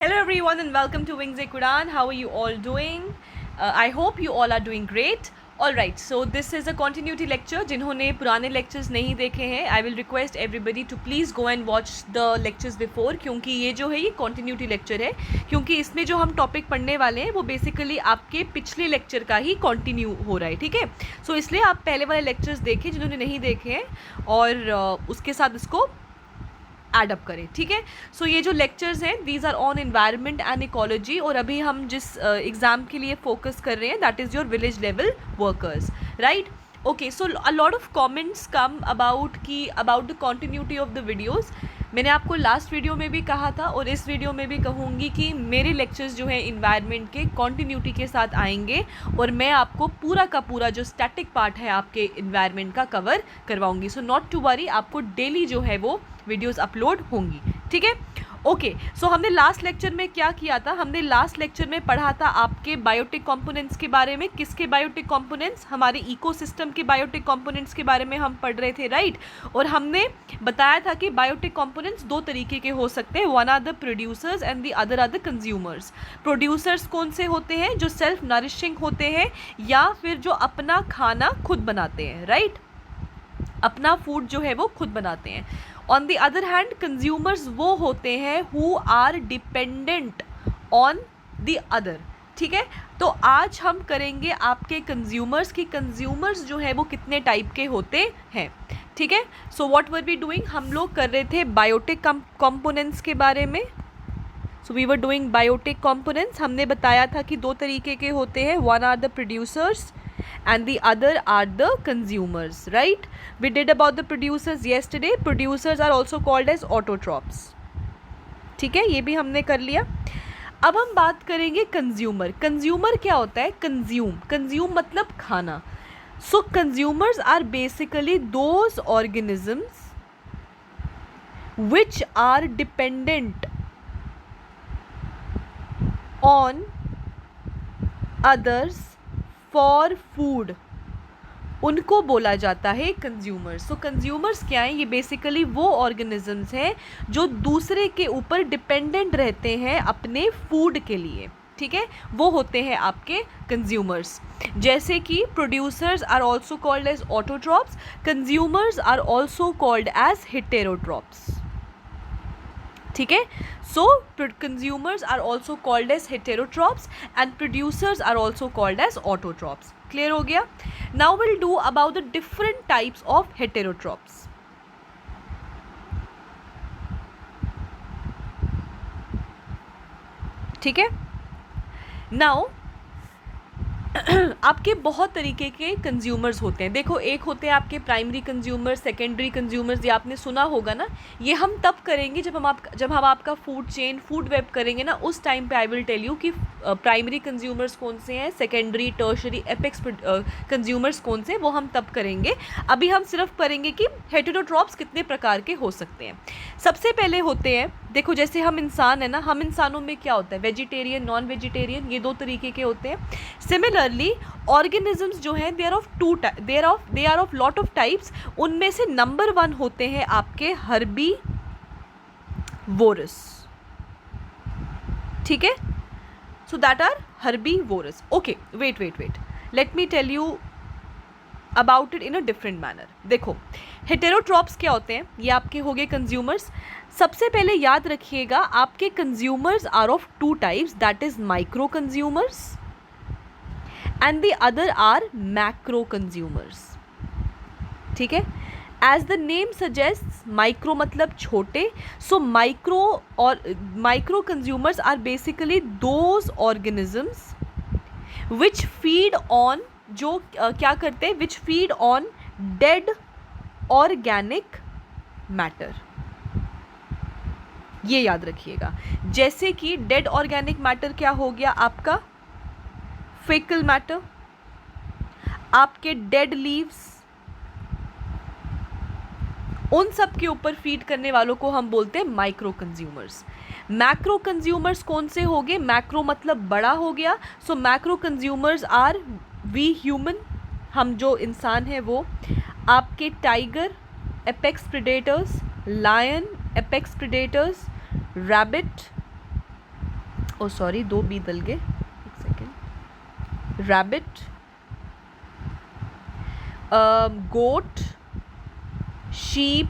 Hello everyone and welcome to Wings Quran. How are you all doing? I hope you all are doing great. Alright, so this is a continuity lecture. जिन्होंने पुराने lectures नहीं देखे हैं, I will request everybody to please go and watch the lectures before, क्योंकि ये जो है ये continuity lecture है, क्योंकि इसमें जो हम topic पढ़ने वाले हैं वो basically आपके पिछले lecture का ही continue हो रहा है, ठीक है. So इसलिए आप पहले वाले lectures देखें जिन्होंने नहीं देखे हैं और उसके साथ इसको एडअप करें, ठीक है. सो ये जो लेक्चर्स हैं these are on environment and ecology, और अभी हम जिस एग्ज़ाम के लिए फोकस कर रहे हैं that is your village level workers, right. Okay, so a lot of comments come about the continuity of the videos. मैंने आपको लास्ट वीडियो में भी कहा था और इस वीडियो में भी कहूँगी कि मेरे लेक्चर्स जो हैं इन्वायरमेंट के कॉन्टिन्यूटी के साथ आएंगे और मैं आपको पूरा का पूरा जो स्टैटिक पार्ट है आपके इन्वायरमेंट का कवर करवाऊँगी. सो नॉट टू वरी, आपको डेली जो है वो वीडियोस अपलोड होंगी, ठीक है. ओके, सो हमने लास्ट लेक्चर में क्या किया था? हमने लास्ट लेक्चर में पढ़ा था आपके बायोटिक कंपोनेंट्स के बारे में. किसके बायोटिक कंपोनेंट्स? हमारे इकोसिस्टम के बायोटिक कंपोनेंट्स के बारे में हम पढ़ रहे थे, राइट. और हमने बताया था कि बायोटिक कंपोनेंट्स दो तरीके के हो सकते हैं. One are the producers and the other are the consumers. Producers कौन से होते हैं? जो सेल्फ नरिशिंग होते हैं या फिर जो अपना खाना खुद बनाते हैं, राइट. अपना फूड जो है वो खुद बनाते हैं. On the other hand consumers वो होते हैं who are dependent on the other, ठीक है. तो आज हम करेंगे आपके कंज्यूमर्स की. कंज्यूमर्स जो है वो कितने टाइप के होते हैं, ठीक है. So what were we doing? हम लोग कर रहे थे बायोटिक कंपोनेंट्स के बारे में. So we were doing biotic components. हमने बताया था कि दो तरीके के होते हैं. One are the producers and the other are the consumers, right. We did about the producers yesterday. Producers are also called as autotrophs, ठीक है, ये भी हमने कर लिया. अब हम बात करेंगे कंज्यूमर. कंज्यूमर क्या होता है? कंज्यूम मतलब खाना. So consumers are basically those organisms which are dependent on others for food, उनको बोला जाता है कंज्यूमर्स. सो कंज्यूमर्स क्या हैं? ये बेसिकली वो ऑर्गेनिजम्स हैं जो दूसरे के ऊपर डिपेंडेंट रहते हैं अपने फूड के लिए, ठीक है. वो होते हैं आपके कंज्यूमर्स. जैसे कि producers are also called as autotrophs, consumers are also called as heterotrophs, ठीक है. So consumers are also called as heterotrophs and producers are also called as autotrophs. Clear हो गया? Now will do about the different types of heterotrophs. ठीक है. Now आपके बहुत तरीके के कंज्यूमर्स होते हैं. देखो, एक होते हैं आपके प्राइमरी कंज्यूमर्स, सेकेंडरी कंज्यूमर्स. ये आपने सुना होगा ना. ये हम तब करेंगे जब हम आपका फूड चेन, फूड वेब करेंगे ना, उस टाइम पे आई विल टेल यू कि प्राइमरी कंज्यूमर्स कौन से हैं, सेकेंडरी, टर्शरी, एपेक्स कंज्यूमर्स कौन से हैं, वो हम तब करेंगे. अभी हम सिर्फ करेंगे कि हेटेरोट्रॉप्स कितने प्रकार के हो सकते हैं. सबसे पहले होते हैं, देखो जैसे हम इंसान है ना, हम इंसानों में क्या होता है? वेजिटेरियन, नॉन वेजिटेरियन, ये दो तरीके के होते हैं. सिमिलरली ऑर्गेनिजम्स जो हैं they are of lot of types. उनमें से नंबर 1 होते हैं आपके हर्बीवोरस, ठीक है. So that are herbivorous. Okay, wait, let me tell you about it in a different manner. देखो, हेटेरोट्रॉप्स क्या होते हैं? ये आपके हो गए कंज्यूमर्स. सबसे पहले याद रखिएगा आपके consumers are of 2 types, that is micro consumers and the other are macro consumers, ठीक है. As the name suggest, micro मतलब छोटे. So micro consumers are basically those organisms which feed on, जो क्या करते हैं? Which feed on dead organic matter. ये याद रखिएगा. जैसे कि डेड ऑर्गेनिक मैटर क्या हो गया आपका? फेकल मैटर, आपके डेड लीव्स, उन सब के ऊपर फीड करने वालों को हम बोलते हैं माइक्रो कंज्यूमर्स. मैक्रो कंज्यूमर्स कौन से हो गए? मैक्रो मतलब बड़ा हो गया. So macro consumers are we human, हम जो इंसान हैं वो. आपके tiger, apex predators, lion, apex predators, rabbit, oh sorry, 2 बी दल गए, एक second. Rabbit, goat, sheep,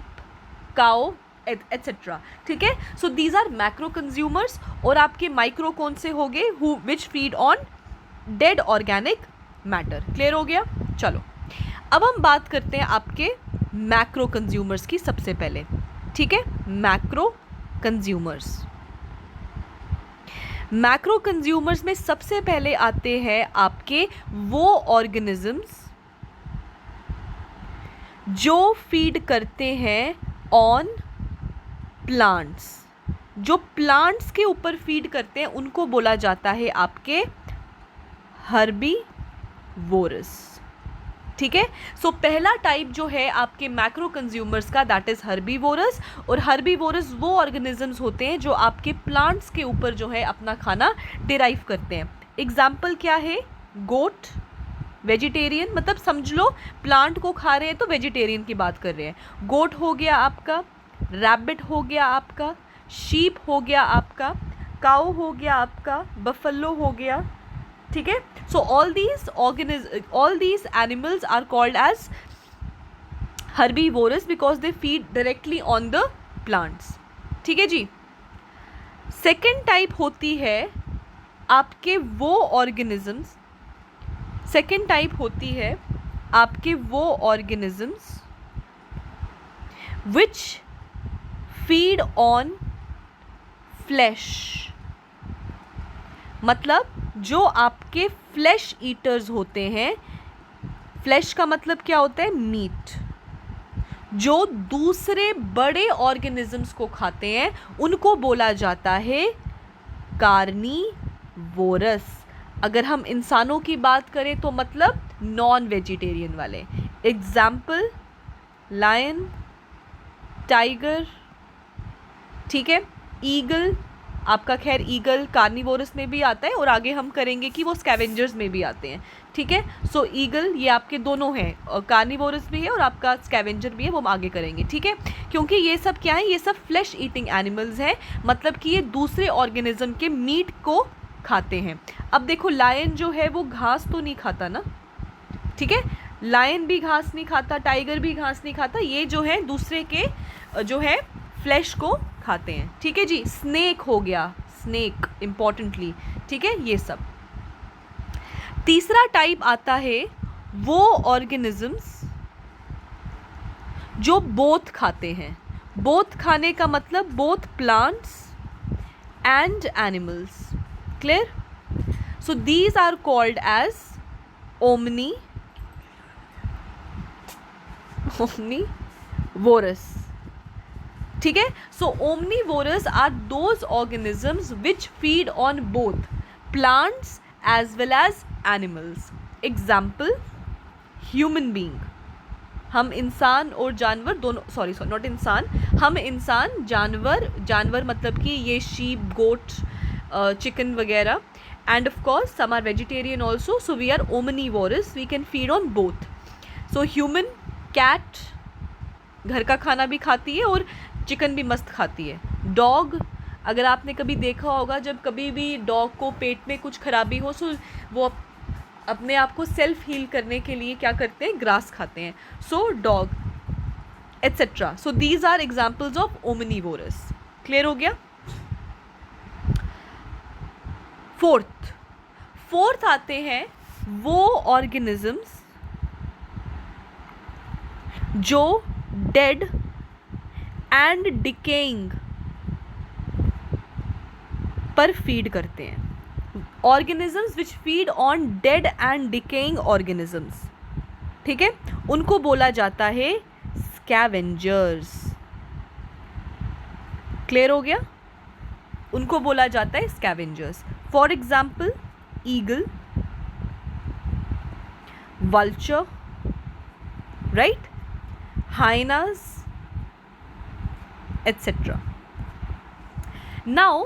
cow etcetera. ठीक है, so these are macro consumers. और आपके माइक्रो कौन से हो गए? Who which feed on dead organic matter. Clear हो गया? चलो अब हम बात करते हैं आपके मैक्रो कंज्यूमर्स की सबसे पहले। ठीक है, मैक्रो कंज्यूमर्स। मैक्रो कंज्यूमर्स में सबसे पहले आते हैं आपके वो ऑर्गेनिजम्स जो फीड करते हैं ऑन प्लांट्स। जो प्लांट्स के ऊपर फीड करते हैं उनको बोला जाता है आपके हर्बीवोरस। ठीक है, सो पहला टाइप जो है आपके मैक्रो कंज्यूमर्स का, दैट इज हर्बीवोरस। और हर्बीवोरस वो ऑर्गेनिजम्स होते हैं जो आपके प्लांट्स के ऊपर जो है अपना खाना डिराइव करते हैं। एग्जाम्पल क्या है? गोट, वेजिटेरियन, मतलब समझ लो प्लांट को खा रहे हैं तो वेजिटेरियन की बात कर रहे हैं। गोट हो गया आपका, रैबिट हो गया आपका, शीप हो गया आपका, काऊ हो गया आपका, बफेलो हो गया। ठीक है, so all these animals are called as herbivorous because they feed directly on the plants. ठीक है जी। सेकेंड टाइप होती है आपके वो ऑर्गेनिजम्स, सेकेंड टाइप होती है आपके वो organisms which feed on flash. मतलब जो आपके फ्लैश ईटर्स होते हैं। फ्लैश का मतलब क्या होता है? मीट। जो दूसरे बड़े ऑर्गेनिजम्स को खाते हैं उनको बोला जाता है कार्निवोरस। अगर हम इंसानों की बात करें तो मतलब नॉन वेजिटेरियन वाले। Example lion, tiger. ठीक है, ईगल आपका, खैर ईगल कार्निवोरस में भी आता है और आगे हम करेंगे कि वो स्कैवेंजर्स में भी आते हैं। ठीक है, सो ईगल ये आपके दोनों हैं, कार्निवोरस भी है और आपका स्कैवेंजर भी है, वो हम आगे करेंगे। ठीक है, क्योंकि ये सब क्या है? ये सब फ्लैश ईटिंग एनिमल्स हैं, मतलब कि ये दूसरे ऑर्गेनिज्म के मीट को खाते हैं। अब देखो लायन जो है वो घास तो नहीं खाता ना। ठीक है, लायन भी घास नहीं खाता, टाइगर भी घास नहीं खाता, ये जो है दूसरे के जो है फ्लैश को खाते हैं। ठीक है जी। स्नेक हो गया, स्नेक इंपॉर्टेंटली। ठीक है, ये सब। तीसरा टाइप आता है वो ऑर्गेनिजम्स जो बोथ खाते हैं। बोथ खाने का मतलब both plants and animals. Clear? So these are called as omnivorous. ठीक है, so omnivorous are those organisms which feed on both plants as well as animals. Example human being. हम इंसान और जानवर दोनों, सॉरी नॉट इंसान, हम इंसान, जानवर मतलब कि ये शीप, गोट, चिकन वगैरह, and of course some are vegetarian also. So we are omnivorous, we can feed on both. So human, cat घर का खाना भी खाती है और चिकन भी मस्त खाती है। डॉग, अगर आपने कभी देखा होगा जब कभी भी डॉग को पेट में कुछ खराबी हो सो वो अपने आप को सेल्फ हील करने के लिए क्या करते हैं? ग्रास खाते हैं। So dog etcetera. So these are examples of omnivorous. Clear हो गया? फोर्थ आते हैं वो ऑर्गेनिजम्स जो डेड एंड डिकेइंग पर फीड करते हैं। Organisms which feed on dead and decaying organisms. ठीक है, उनको बोला जाता है स्कैवेंजर्स। क्लियर हो गया? उनको बोला जाता है scavengers. For example eagle, vulture, right, hyenas etcetera. Now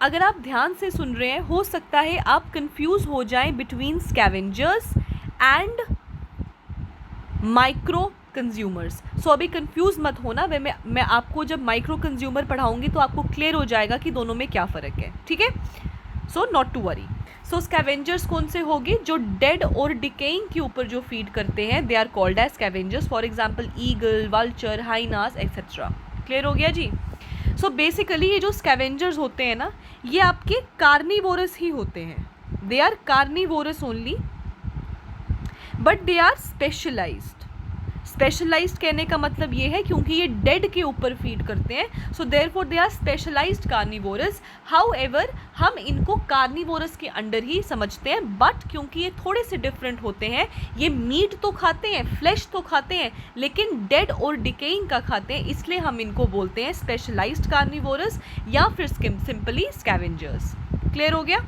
अगर आप ध्यान से सुन रहे हैं, हो सकता है आप कंफ्यूज हो जाएं between scavengers and micro consumers. So अभी कंफ्यूज मत होना, मैं आपको जब माइक्रो कंज्यूमर पढ़ाऊंगी तो आपको क्लियर हो जाएगा कि दोनों में क्या फ़र्क है। ठीक है, so not to worry. So scavengers कौन से होंगे? जो डेड और डिकेइंग के ऊपर जो फीड करते हैं, they are called as scavengers. For example eagle, vulture, hyenas etcetera. Clear हो गया जी? सो बेसिकली ये जो स्कैवेंजर्स होते हैं ना, ये आपके कार्निवोरस ही होते हैं। They are carnivorous only, but they are specialised. Specialised कहने का मतलब ये है क्योंकि ये डेड के ऊपर फीड करते हैं, so therefore they are specialised carnivorous. However हम इनको कार्निवोरस के अंडर ही समझते हैं, बट क्योंकि ये थोड़े से डिफरेंट होते हैं, ये मीट तो खाते हैं, फ्लैश तो खाते हैं, लेकिन डेड और डिकेइंग का खाते हैं, इसलिए हम इनको बोलते हैं स्पेशलाइज्ड कार्निवोरस या फिर सिंपली स्कैवेंजर्स। क्लियर हो गया?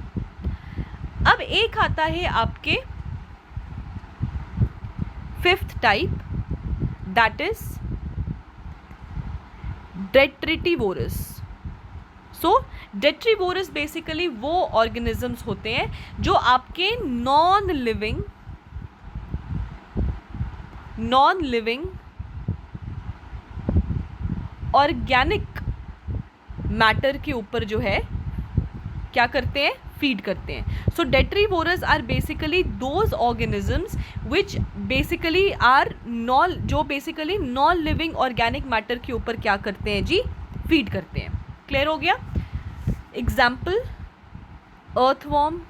अब एक आता है आपके fifth type, that is detritivores. So detrivorous basically वो organisms होते हैं जो आपके नॉन लिविंग ऑर्गेनिक मैटर के ऊपर जो है क्या करते हैं? फीड करते हैं। So detritivores are basically those organisms which basically are basically non living organic matter के ऊपर क्या करते हैं जी? फीड करते हैं। क्लियर हो गया? एग्जाम्पल, अर्थवॉर्म,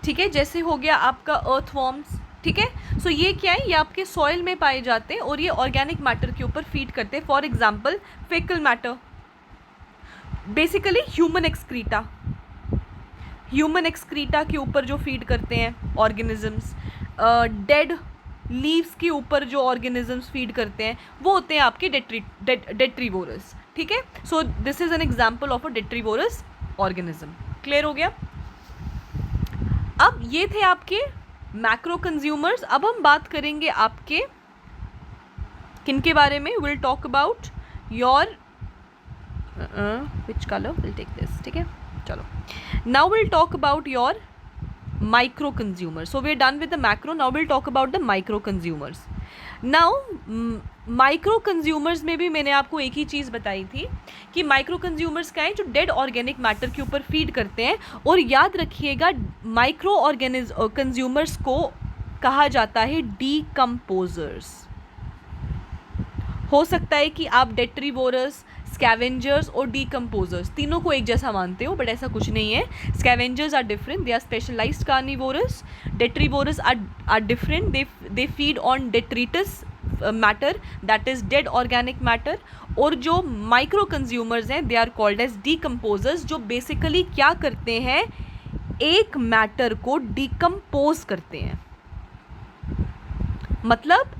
ठीक है, जैसे हो गया आपका अर्थवॉर्म्स। ठीक है, सो ये क्या है? ये आपके सॉइल में पाए जाते हैं और ये ऑर्गेनिक मैटर के ऊपर फीड करते हैं। For example faecal matter, basically human excreta के ऊपर जो फीड करते हैं ऑर्गेनिजम्स। डेड लीव्स के ऊपर जो ऑर्गेनिजम्स फीड करते हैं वो होते हैं आपके डेट्रीवोरस। ठीक है, so this is an example of a detritivores organism. Clear हो गया? अब ये थे आपके मैक्रो कंज्यूमर्स। अब हम बात करेंगे आपके किन के बारे में? Will talk about your which colour will take this. ठीक है, चलो, now will talk about your micro consumer. So we are done with the macro, now will talk about the micro consumers. Now micro consumers में भी मैंने आपको एक ही चीज़ बताई थी कि माइक्रो कंज्यूमर्स क्या हैं? जो डेड ऑर्गेनिक मैटर के ऊपर फीड करते हैं। और याद रखिएगा, माइक्रो कंज्यूमर्स को कहा जाता है डीकम्पोजर्स। हो सकता है कि आप डेट्रीवोरस, स्कैवेंजर्स और डीकम्पोजर्स तीनों को एक जैसा मानते हो, बट ऐसा कुछ नहीं है। Scavengers are different, they are specialised carnivorous. Detritivorous are different, they feed on detritus matter, that is dead organic matter. और जो माइक्रो कंज्यूमर्स हैं, they are called as decomposers, जो बेसिकली क्या करते हैं? एक मैटर को डीकम्पोज करते हैं। मतलब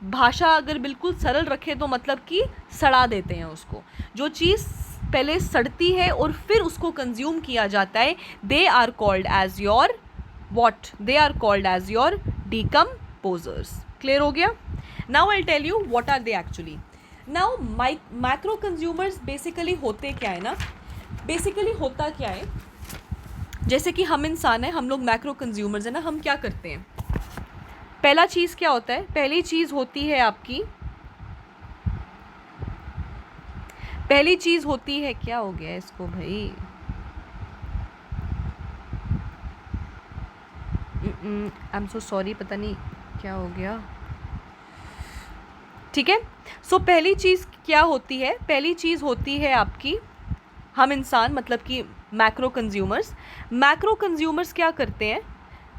भाषा अगर बिल्कुल सरल रखें तो मतलब कि सड़ा देते हैं उसको। जो चीज़ पहले सड़ती है और फिर उसको कंज्यूम किया जाता है, they are called as your what? They are called as your decomposers. Clear हो गया? Now I tell you what are they actually. Now macro consumers basically होते क्या है ना? बेसिकली होता क्या है, जैसे कि हम इंसान हैं, हम लोग मैक्रो कंज्यूमर्स हैं ना, हम क्या करते हैं? पहला चीज़ क्या होता है? पहली चीज़ होती है आपकी, पहली चीज़ होती है, क्या हो गया इसको भाई? आई एम सो सॉरी, पता नहीं क्या हो गया। ठीक है, सो पहली चीज़ क्या होती है? पहली चीज़ होती है आपकी, हम इंसान मतलब कि मैक्रो कंज्यूमर्स। मैक्रो कंज्यूमर्स क्या करते हैं?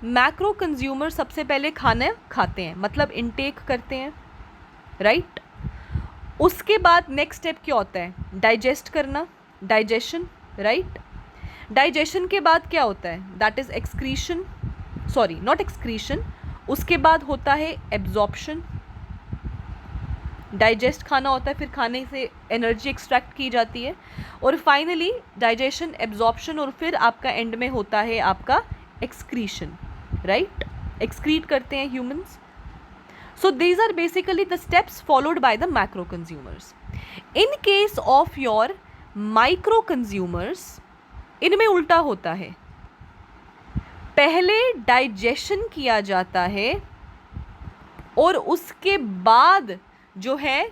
मैक्रो कंज्यूमर सबसे पहले खाना खाते हैं, मतलब इनटेक करते हैं, राइट? उसके बाद नेक्स्ट स्टेप क्या होता है? डाइजेस्ट करना, डाइजेशन, राइट? डाइजेशन के बाद क्या होता है? That is excretion, sorry not excretion, उसके बाद होता है एब्जॉर्प्शन। डाइजेस्ट खाना होता है, फिर खाने से एनर्जी एक्सट्रैक्ट की जाती है, और फाइनली डाइजेशन, एब्जॉर्प्शन, और फिर आपका एंड में होता है आपका एक्सक्रीशन, राइट? एक्सक्रीट करते हैं humans. So these are basically the steps followed by the macro consumers. In case of your micro consumers, इनमें उल्टा होता है, पहले डाइजेशन किया जाता है और उसके बाद जो है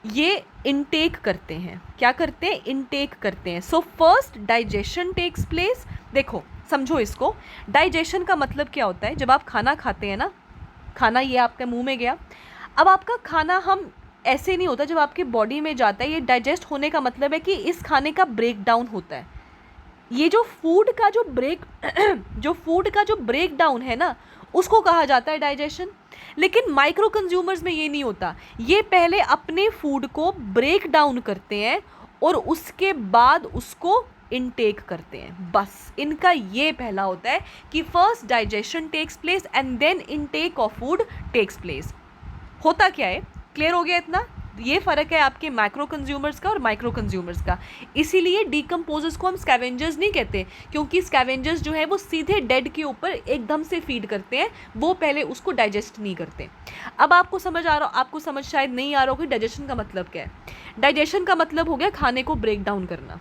ये इनटेक करते हैं। क्या करते हैं? इनटेक करते हैं। So first digestion takes place. देखो समझो इसको, डाइजेशन का मतलब क्या होता है? जब आप खाना खाते हैं ना, खाना ये आपके मुंह में गया, अब आपका खाना हम ऐसे नहीं होता, जब आपके बॉडी में जाता है, ये डाइजेस्ट होने का मतलब है कि इस खाने का ब्रेक डाउन होता है। ये जो फूड का जो ब्रेक डाउन है ना, उसको कहा जाता है डाइजेशन। लेकिन माइक्रो कंज्यूमर्स में ये नहीं होता। ये पहले अपने फूड को ब्रेक डाउन करते हैं और उसके बाद उसको इनटेक करते हैं। बस इनका ये पहला होता है कि first digestion takes place and then intake of food takes place. होता क्या है? क्लियर हो गया इतना? ये फ़र्क है आपके मैक्रो कंज्यूमर्स का और माइक्रो कंज्यूमर्स का। इसीलिए डीकम्पोजर्स को हम स्कैवेंजर्स नहीं कहते, क्योंकि स्कैवेंजर्स जो है वो सीधे डेड के ऊपर एकदम से फीड करते हैं, वो पहले उसको डाइजेस्ट नहीं करते। अब आपको समझ आ रहा, आपको समझ शायद नहीं आ रहा हो कि डाइजेशन का मतलब क्या है। डाइजेशन का मतलब हो गया खाने को ब्रेक डाउन करना।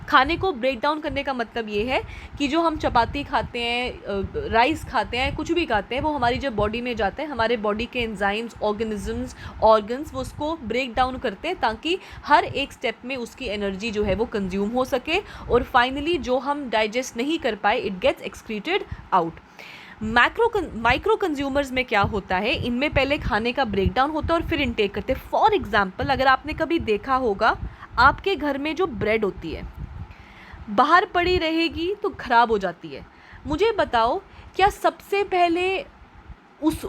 खाने को ब्रेक डाउन करने का मतलब ये है कि जो हम चपाती खाते हैं, राइस खाते हैं, कुछ भी खाते हैं, वो हमारी जब बॉडी में जाते हैं, हमारे बॉडी के एंजाइम्स, ऑर्गेनिजम्स, ऑर्गन्स वो उसको ब्रेक डाउन करते हैं ताकि हर एक स्टेप में उसकी एनर्जी जो है वो कंज्यूम हो सके, और फाइनली जो हम डाइजेस्ट नहीं कर पाए it gets excreted out. Micro consumers में क्या होता है? इनमें पहले खाने का ब्रेक डाउन होता है और फिर इनटेक करते हैं। फॉर एग्जाम्पल, अगर आपने कभी देखा होगा, आपके घर में जो ब्रेड होती है बाहर पड़ी रहेगी तो ख़राब हो जाती है। मुझे बताओ, क्या सबसे पहले उस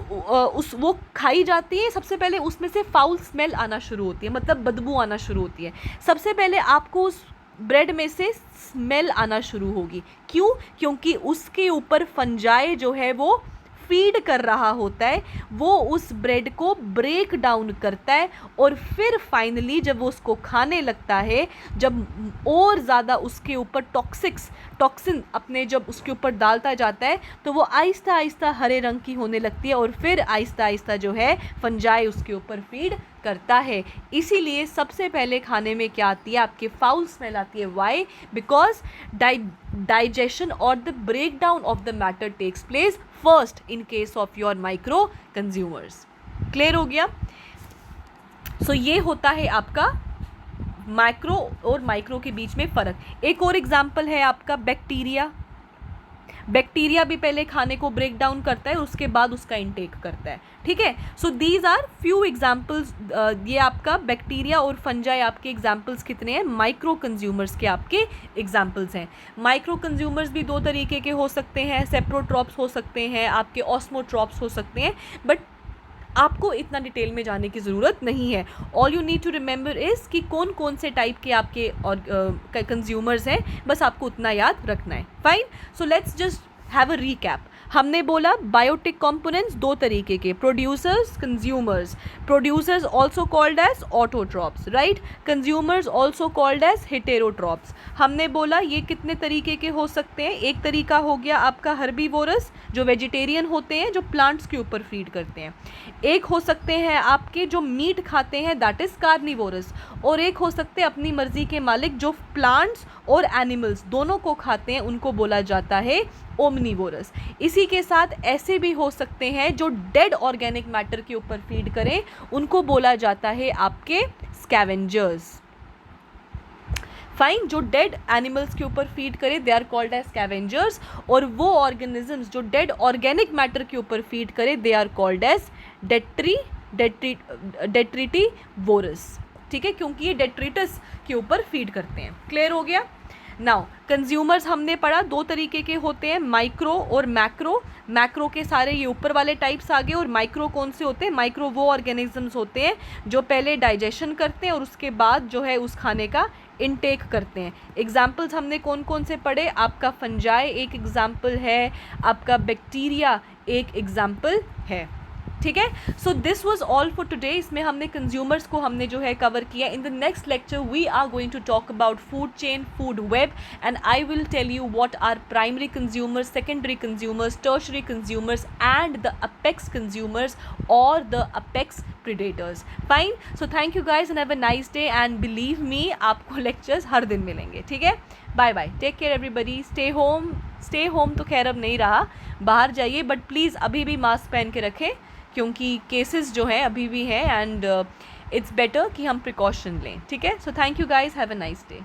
वो खाई जाती है, सबसे पहले उसमें से फाउल स्मेल आना शुरू होती है, मतलब बदबू आना शुरू होती है। सबसे पहले आपको उस ब्रेड में से स्मेल आना शुरू होगी। क्यों? क्योंकि उसके ऊपर फंजाई जो है वो फीड कर रहा होता है, वो उस ब्रेड को ब्रेक डाउन करता है, और फिर फाइनली जब वो उसको खाने लगता है, जब और ज़्यादा उसके ऊपर टॉक्सिन अपने जब उसके ऊपर डालता जाता है, तो वो आहिस्ता आहिस्ता हरे रंग की होने लगती है, और फिर आहिस्ता आहिस्ता जो है फंजाई उसके ऊपर फीड करता है। इसीलिए सबसे पहले खाने में क्या आती है? आपके फाउल स्मेल आती है। वाई? बिकॉज डाइजेशन और the break down of the matter takes place first in case of your micro consumers. Clear हो गया? सो ये होता है आपका मैक्रो और माइक्रो के बीच में फ़र्क। एक और एग्जाम्पल है आपका बैक्टीरिया। बैक्टीरिया भी पहले खाने को ब्रेक डाउन करता है, उसके बाद उसका इंटेक करता है। ठीक है? So these are few examples. ये आपका बैक्टीरिया और फंजाई आपके एग्जाम्पल्स कितने हैं? माइक्रो कंज्यूमर्स के आपके एग्जाम्पल्स हैं। माइक्रो कंज्यूमर्स भी दो तरीके के हो सकते हैं, सेप्रोट्रॉप्स हो सकते हैं, आपके ऑस्मोट्रॉप्स हो सकते हैं, बट आपको इतना डिटेल में जाने की ज़रूरत नहीं है। All you need to remember is कि कौन कौन से टाइप के आपके और कंज्यूमर्स हैं, बस आपको उतना याद रखना है। Fine, so let's just have a recap. हमने बोला बायोटिक कंपोनेंट्स दो तरीके के, producers, consumers. Producers also called as autotrophs, right? Consumers also called as heterotrophs. हमने बोला ये कितने तरीके के हो सकते हैं? एक तरीका हो गया आपका हर्बीवोरस, जो वेजिटेरियन होते हैं, जो प्लांट्स के ऊपर फीड करते हैं। एक हो सकते हैं आपके जो मीट खाते हैं, दैट इज़ कार्निवोरस। और एक हो सकते हैं अपनी मर्जी के मालिक, जो प्लांट्स और एनिमल्स दोनों को खाते हैं, उनको बोला जाता है ओमनीवोरस। इसी के साथ ऐसे भी हो सकते हैं जो डेड ऑर्गेनिक मैटर के ऊपर फीड करें, उनको बोला जाता है आपके स्कैवेंजर्स। फाइन, जो डेड एनिमल्स के ऊपर फीड करें, they are called as scavengers. और वो ऑर्गेनिजम्स जो डेड ऑर्गेनिक मैटर के ऊपर फीड करें, दे आर कॉल्ड एज डेट्रिटिवोरस। ठीक है? क्योंकि ये डेट्रिटस के ऊपर फीड करते हैं। क्लियर हो गया? नाउ कंज्यूमर्स हमने पढ़ा दो तरीके के होते हैं, माइक्रो और मैक्रो। मैक्रो के सारे ये ऊपर वाले टाइप्स आ गए, और माइक्रो कौन से होते हैं? माइक्रो वो ऑर्गेनिजम्स होते हैं जो पहले डाइजेशन करते हैं और उसके बाद जो है उस खाने का इनटेक करते हैं। एग्जाम्पल्स हमने कौन कौन से पढ़े? आपका फंजाई एक एग्जाम्पल है, आपका बैक्टीरिया एक एग्जाम्पल है। ठीक है? So this was all for today. इसमें हमने कंज्यूमर्स को हमने जो है कवर किया। In the next lecture we are going to talk about food chain, food web, and I will tell you what are primary consumers, secondary consumers, tertiary consumers and the apex consumers और the apex predators. Fine, so thank you guys and have a nice day, and believe me आपको lectures हर दिन मिलेंगे। ठीक है? Bye bye, take care everybody, stay home तो खैर अब नहीं रहा, बाहर जाइए, बट प्लीज़ अभी भी मास्क पहन के रखें, क्योंकि केसेस जो हैं अभी भी हैं, एंड इट्स बेटर कि हम प्रिकॉशन लें, ठीक है? सो thank you guys, have a nice day.